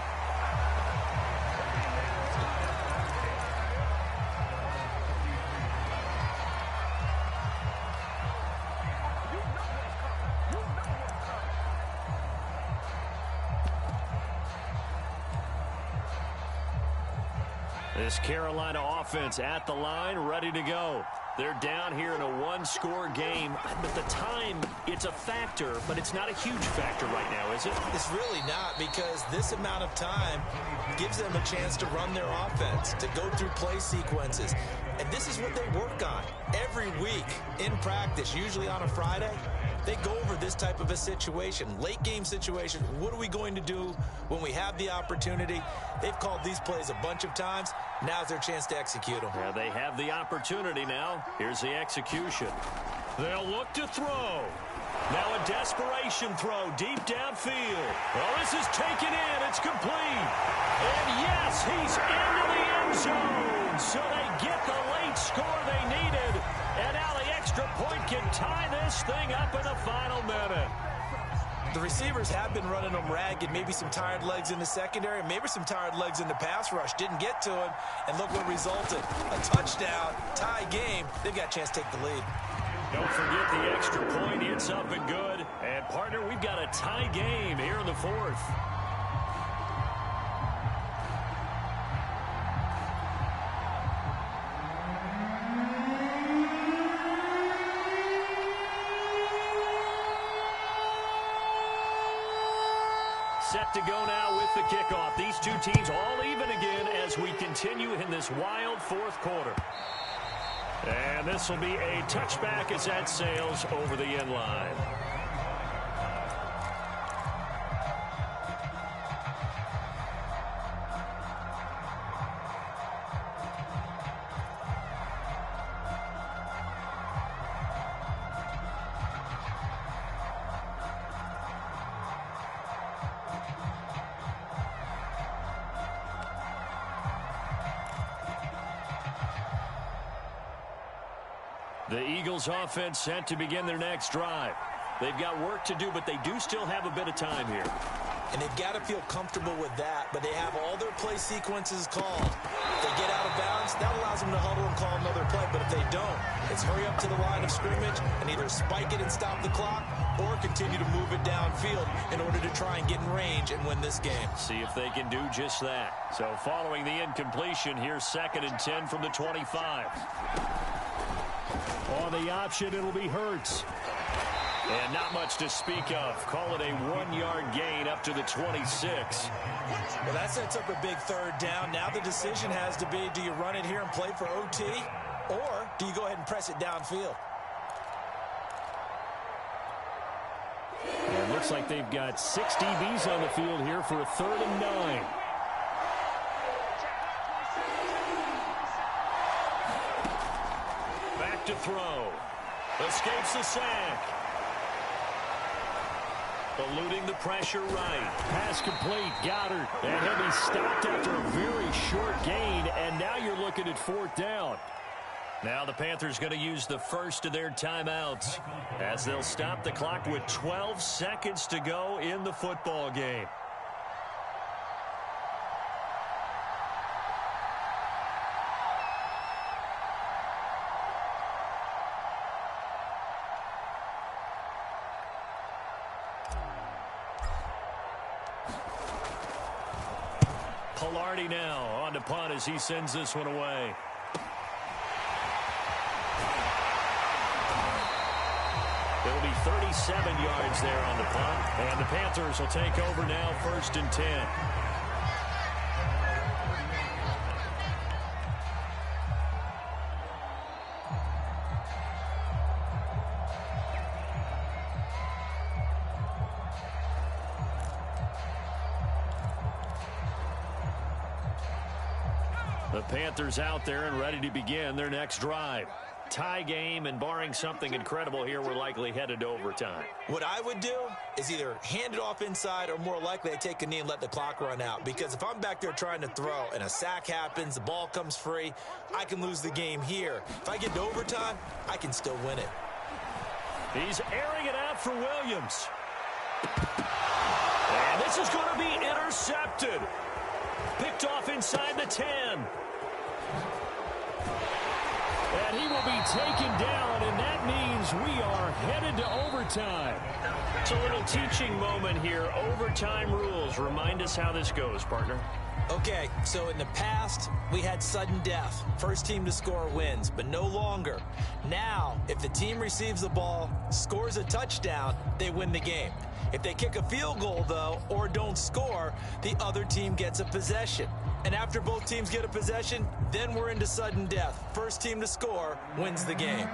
This Carolina offense at the line, ready to go. They're down here in a 1-score game. But the time, it's a factor, but it's not a huge factor right now, is it? It's really not, because this amount of time gives them a chance to run their offense, to go through play sequences. And this is what they work on every week in practice, usually on a Friday. They go over this type of a situation, late game situation. What are we going to do when we have the opportunity? They've called these plays a bunch of times. Now's their chance to execute them. Yeah, they have the opportunity now. Here's the execution. They'll look to throw. Now a desperation throw deep downfield. Well, this is taken in. It's complete. And yes, he's into the end zone. So they get the late score they needed. And now the extra point can tie this thing up in the final minute. The receivers have been running them ragged. Maybe some tired legs in the secondary, maybe some tired legs in the pass rush. Didn't get to him, and look what resulted. A touchdown, tie game. They've got a chance to take the lead. Don't forget the extra point. It's up and good. And, partner, we've got a tie game here in the 4th. Set to go now with the kickoff. These two teams all even again as we continue in this wild 4th quarter. And this will be a touchback as that sails over the end line. The Eagles offense set to begin their next drive. They've got work to do, but they do still have a bit of time here. And they've got to feel comfortable with that, but they have all their play sequences called. If they get out of bounds, that allows them to huddle and call another play, but if they don't, it's hurry up to the line of scrimmage and either spike it and stop the clock or continue to move it down downfield in order to try and get in range and win this game. See if they can do just that. So following the incompletion, here's 2nd and 10 from the 25. On the option, it'll be Hurts. And not much to speak of. Call it a 1-yard gain up to the 26. Well, that sets up a big 3rd down. Now the decision has to be, do you run it here and play for OT, or do you go ahead and press it downfield? And it looks like they've got 6 DBs on the field here for a 3rd and 9. Back to throw. Escapes the sack. Eluding the pressure right. Pass complete, Goddard. And he'll be stopped after a very short gain, and now you're looking at 4th down. Now the Panthers going to use the first of their timeouts as they'll stop the clock with 12 seconds to go in the football game. Pilardi now on to punt as he sends this one away. It'll be 37 yards there on the punt, and the Panthers will take over now 1st and 10. The Panthers out there and ready to begin their next drive. Tie game, and barring something incredible here, we're likely headed to overtime. What I would do is either hand it off inside or more likely I take a knee and let the clock run out. Because if I'm back there trying to throw and a sack happens, the ball comes free, I can lose the game here. If I get to overtime, I can still win it. He's airing it out for Williams. And this is going to be intercepted. Picked off inside the 10. And he will be taken down, and that means we are headed to overtime. It's a little teaching moment here. Overtime rules. Remind us how this goes, partner. Okay, so in the past, we had sudden death. First team to score wins, but no longer. Now, if the team receives the ball, scores a touchdown, they win the game. If they kick a field goal, though, or don't score, the other team gets a possession. And after both teams get a possession, then we're into sudden death. First team to score wins the game.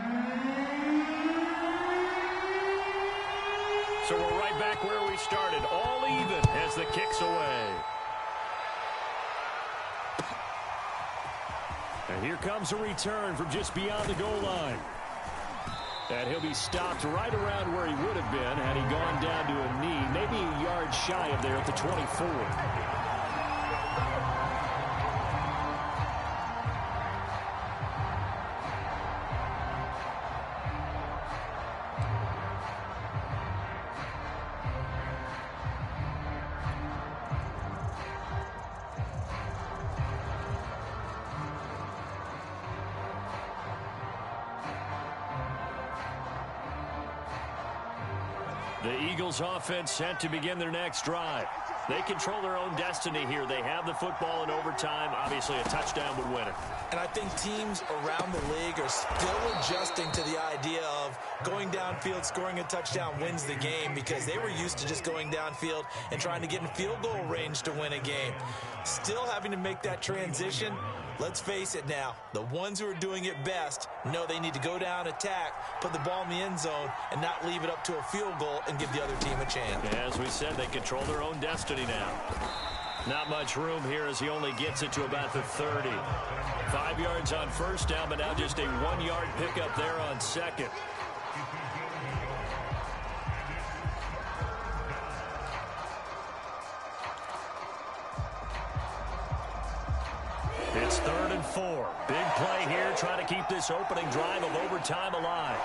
So we're right back where we started, all even as the kick's away. And here comes a return from just beyond the goal line. And he'll be stopped right around where he would have been had he gone down to a knee, maybe a yard shy of there at the 24. The Eagles offense set to begin their next drive. They control their own destiny here. They have the football in overtime. Obviously, a touchdown would win it. And I think teams around the league are still adjusting to the idea of going downfield, scoring a touchdown wins the game, because they were used to just going downfield and trying to get in field goal range to win a game. Still having to make that transition. Let's face it now, the ones who are doing it best know they need to go down, attack, put the ball in the end zone, and not leave it up to a field goal and give the other team a chance. As we said, they control their own destiny now. Not much room here as he only gets it to about the 30. 5 yards on first down, but now just a 1-yard pickup there on second. It's 3rd and 4. Big play here, trying to keep this opening drive of overtime alive.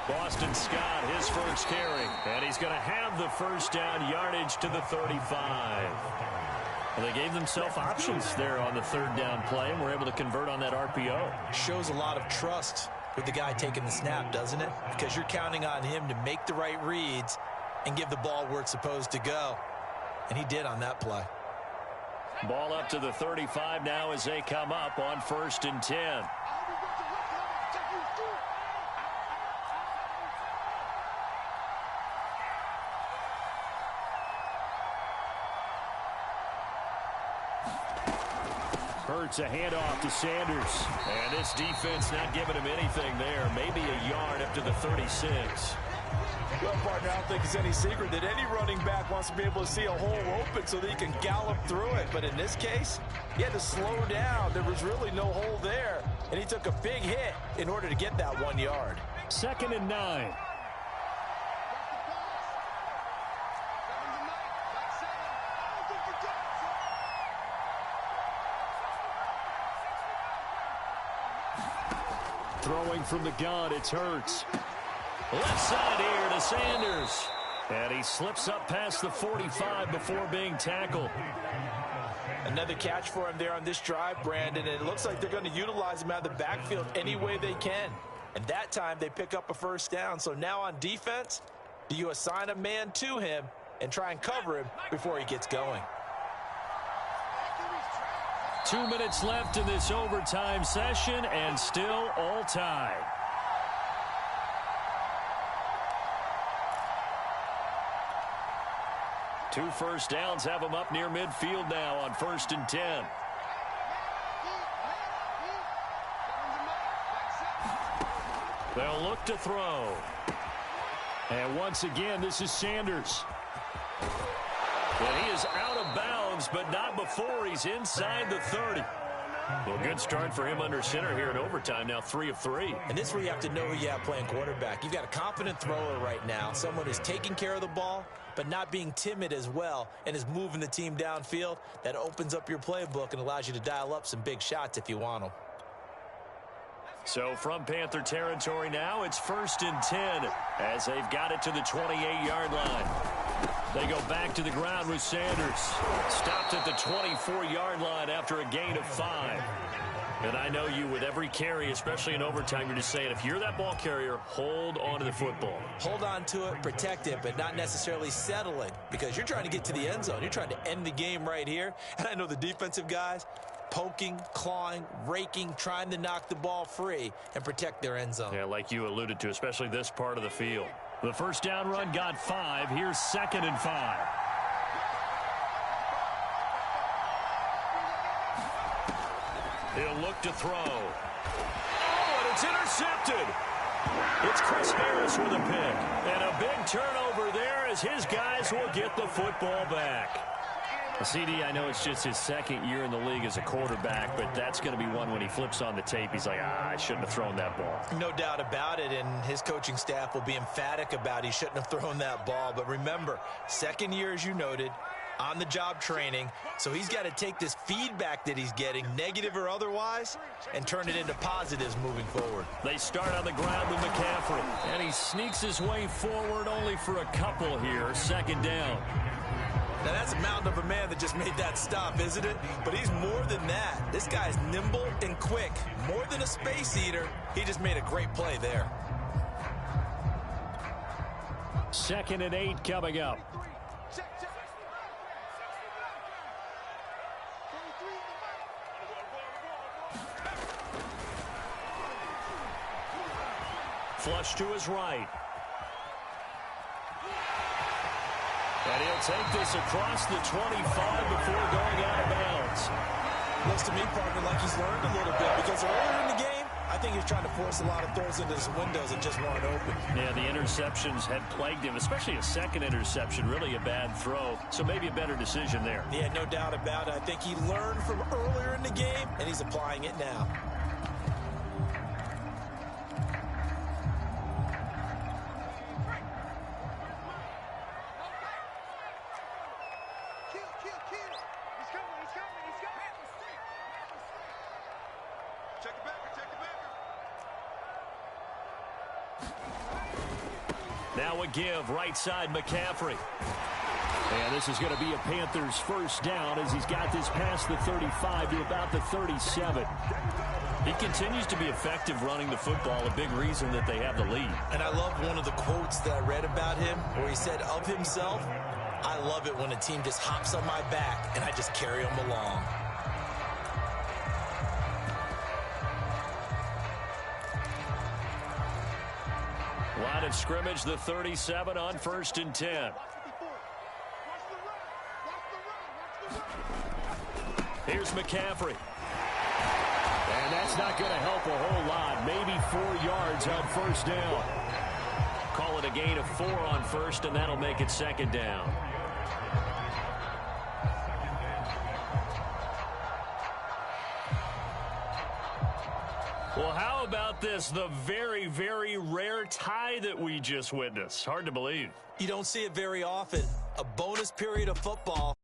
Boston Scott, his first carry. And he's going to have the first down, yardage to the 35. Well, they gave themselves options there on the 3rd down play, and were able to convert on that RPO. Shows a lot of trust with the guy taking the snap, doesn't it? Because you're counting on him to make the right reads and give the ball where it's supposed to go. And he did on that play. Ball up to the 35 now as they come up on 1st and 10. Hurts a handoff to Sanders. And this defense not giving him anything there. Maybe a yard up to the 36. Well, partner, I don't think it's any secret that any running back wants to be able to see a hole open so that he can gallop through it. But in this case, he had to slow down. There was really no hole there. And he took a big hit in order to get that 1 yard. 2nd and 9. Throwing from the gun, it's Hurts. Left side here to Sanders. And he slips up past the 45 before being tackled. Another catch for him there on this drive, Brandon, and it looks like they're going to utilize him out of the backfield any way they can. And that time they pick up a 1st down. So now on defense, do you assign a man to him and try and cover him before he gets going? 2 minutes left in this overtime session, and still all tied. Two 1st downs have them up near midfield now on 1st and 10. They'll look to throw. And once again, this is Sanders. And he is out of bounds, but not before he's inside the 30. Well, good start for him under center here in overtime. Now 3 of 3. And this is where you have to know who you have playing quarterback. You've got a confident thrower right now, someone who's taking care of the ball, but not being timid as well, and is moving the team downfield. That opens up your playbook and allows you to dial up some big shots if you want them. So from Panther territory now, it's 1st and 10 as they've got it to the 28-yard line. They go back to the ground with Sanders. Stopped at the 24-yard line after a gain of 5. And I know you, with every carry, especially in overtime, you're just saying, if you're that ball carrier, hold on to the football. Hold on to it, protect it, but not necessarily settling, because you're trying to get to the end zone. You're trying to end the game right here. And I know the defensive guys, poking, clawing, raking, trying to knock the ball free and protect their end zone. Yeah, like you alluded to, especially this part of the field. The 1st down run got 5. Here's 2nd and 5. He'll look to throw. Oh, and it's intercepted. It's Chris Harris with a pick. And a big turnover there as his guys will get the football back. CD, I know it's just his 2nd year in the league as a quarterback, but that's going to be one when he flips on the tape. He's like, I shouldn't have thrown that ball. No doubt about it, and his coaching staff will be emphatic about he shouldn't have thrown that ball. But remember, 2nd year, as you noted, on-the-job training, so he's got to take this feedback that he's getting, negative or otherwise, and turn it into positives moving forward. They start on the ground with McCaffrey, and he sneaks his way forward only for a couple here. 2nd down. Now, that's a mountain of a man that just made that stop, isn't it? But he's more than that. This guy's nimble and quick. More than a space eater. He just made a great play there. 2nd and 8 coming up. Flush to his right. And he'll take this across the 25 before going out of bounds. Looks to me, partner, like he's learned a little bit, because earlier in the game, I think he's trying to force a lot of throws into his windows that just weren't open. Yeah, the interceptions had plagued him, especially a 2nd interception, really a bad throw. So maybe a better decision there. Yeah, no doubt about it. I think he learned from earlier in the game, and he's applying it now. Now a give, right side McCaffrey. And this is going to be a Panthers first down as he's got this past the 35 to about the 37. He continues to be effective running the football, a big reason that they have the lead. And I love one of the quotes that I read about him where he said of himself, "I love it when a team just hops on my back and I just carry them along." Line of scrimmage, the 37 on 1st and 10. Here's McCaffrey. And that's not going to help a whole lot. Maybe 4 yards on first down. Call it a gain of 4 on first, and that'll make it 2nd down. Well, how about this? The very, very rare tie that we just witnessed. Hard to believe. You don't see it very often. A bonus period of football.